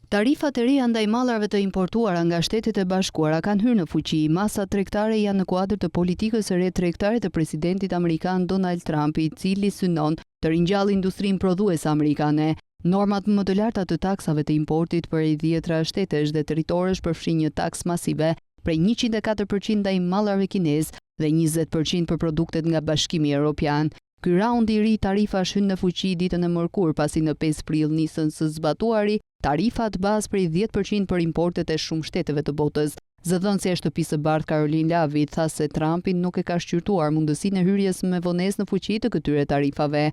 Tarifat e reja ndaj mallarëve të importuara nga Shtetet e Bashkuara kanë hyrë në fuqi. Masat tregtare janë në kuadër të politikës së re tregtare të presidentit amerikan Donald Trump, I cili synon të ringjallë industrinë prodhuese amerikane. Normat më të larta të taksave të importit për 10 shtetesh dhe territoresh përfshin një taks masive prej 104% ndaj mallarëve kinez dhe 20% për produktet nga Bashkimi Evropian. Ky raund I ri tarifash hyn në fuqi ditën e mërkurë pasi në 5 prill nisën së zbatuari tarifat bazë prej 10% për importet e shumë shteteve të botës. Zëdhënësja e shtëpisë së bardhë Caroline Leavitt tha se Trumpi nuk e ka shqyrtuar mundësinë e hyrjes me vonesë në fuqi të këtyre tarifave.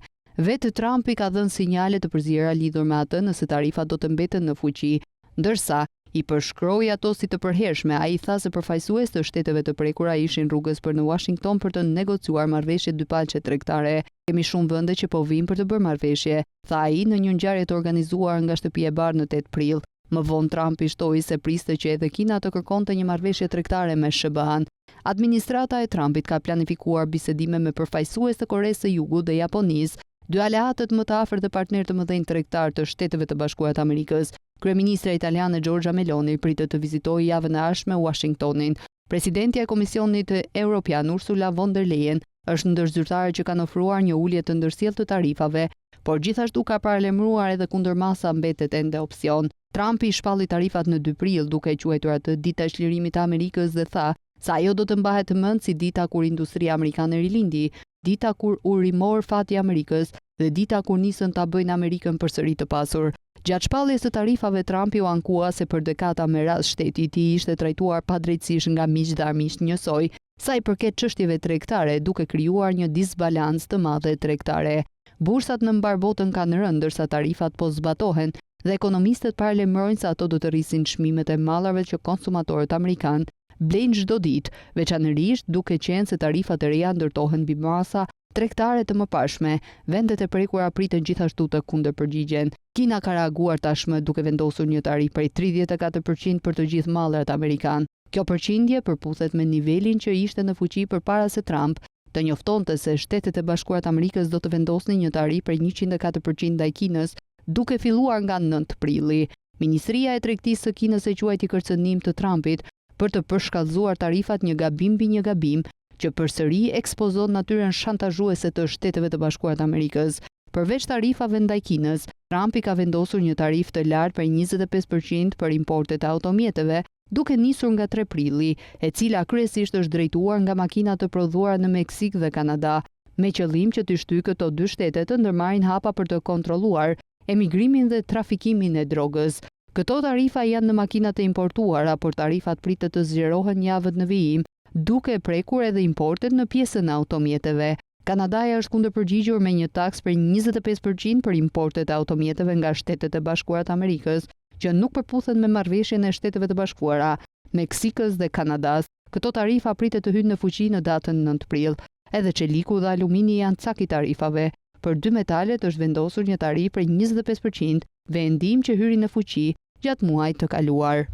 Vetë Trumpi ka dhënë sinjale të përzierë lidhur me atë nëse tarifat do të mbeten në fuqi, ndërsa I përshkroi ato si të përhershme. Ai tha se përfaqësues të shteteve të prekura ishin rrugës për në Washington për të negociuar marrëveshje dypalçe tregtare. Kemi shumë vende që po vijnë për të bërë marrëveshje, tha ai në një ngjarje të organizuar nga Shtëpia e Bardhë në 8 prill. Më vonë Trumpi shtoi se priste që edhe Kina të kërkonte një marrëveshje tregtare me SBA-n. Administrata e Trumpit ka planifikuar bisedime me përfaqësues të Koresë së Jugut dhe Japonisë, dy aleatët më të afërt dhe partnerë të mëdhenj tregtar të Shteteve të Bashkuara të Amerikës. Kryeministra italiane Giorgia Meloni pritet të vizitojë javën e ardhshme Washingtonin. Presidentja e Komisionit Evropian Ursula von der Leyen është ndër zyrtarët që kanë ofruar një ulje të ndërsjellë të tarifave, por gjithashtu ka paralajmëruar edhe kundërmasa mbetet ende opsion. Trumpi shpalli tarifat në 2 prill duke quajtur atë dita e çlirimit të Amerikës dhe tha se ajo do të mbahet mend si dita kur industria amerikane rilindi, dita kur u rimor fati i Amerikës dhe dita kur nisën ta bëjnë Amerikën përsëri të pasur. Gjatë shpalljes së tarifave, Trumpi u ankua se për dekada me radhë shteti I tij ishte trajtuar padrejtësisht nga miq dhe armiq njësoj, sa I përket çështjeve tregtare, duke krijuar një disbalancë të madhe tregtare. Bursat në mbar botën kanë rënë ndërsa tarifat po zbatohen dhe ekonomistët paralajmërojnë se ato do të rrisin çmimet e mallarëve që konsumatorët amerikanë blejnë çdo ditë, veçanërisht duke qenë se tarifat e reja ndërtohen mbi masa tregtare të mëparshme. Vendet e prekura priten gjithashtu të kundërpërgjigjen. Kina ka reaguar tashmë duke vendosur një tarif prej 34% për të gjithë mallarët amerikanë. Kjo përqindje përputhet me nivelin që ishte në fuqi përpara se Trump të njoftonte se Shtetet e Bashkuara të Amerikës do të vendosnin një tarif prej 104% ndaj Kinës, duke filluar nga 9 prilli. Ministria e Tregtisë së Kinës e quajti kërcënim të Trumpit për të përshkallëzuar tarifat një gabim mbi një gabim, që përsëri ekspozon natyrën shantazhuese të Shteteve të Bashkuara të Amerikës. Përveç tarifave ndaj Kinës, Trumpi ka vendosur një tarif të lartë prej 25% për importet e automjeteve, duke nisur nga 3 prilli, e cila kryesisht është drejtuar nga makinat të prodhuara në Meksik dhe Kanada, me qëllim që të shtyjë këto dy shtete të ndërmarrin hapa për të kontrolluar emigrimin dhe trafikimin e drogës. Këto tarifa janë në makinat e importuara, por tarifat pritet të zgjerohen javët në vijim, duke prekur edhe importet në pjesën e automjeteve. Kanadaja është kundërpërgjigjur me një taks për 25% për importet e automjeteve nga Shtetet e Bashkuara të Amerikës, që nuk përputhen me marrëveshjen e Shteteve të Bashkuara, Meksikës dhe Kanadas. Këto tarifa pritet të hyjnë në fuqi në datën 9 prill. Edhe çeliku dhe alumini janë cak I tarifave. Për 2 metalet është vendosur një tarif për 25%, vendim që hyri në fuqi gjatë muajit të kaluar.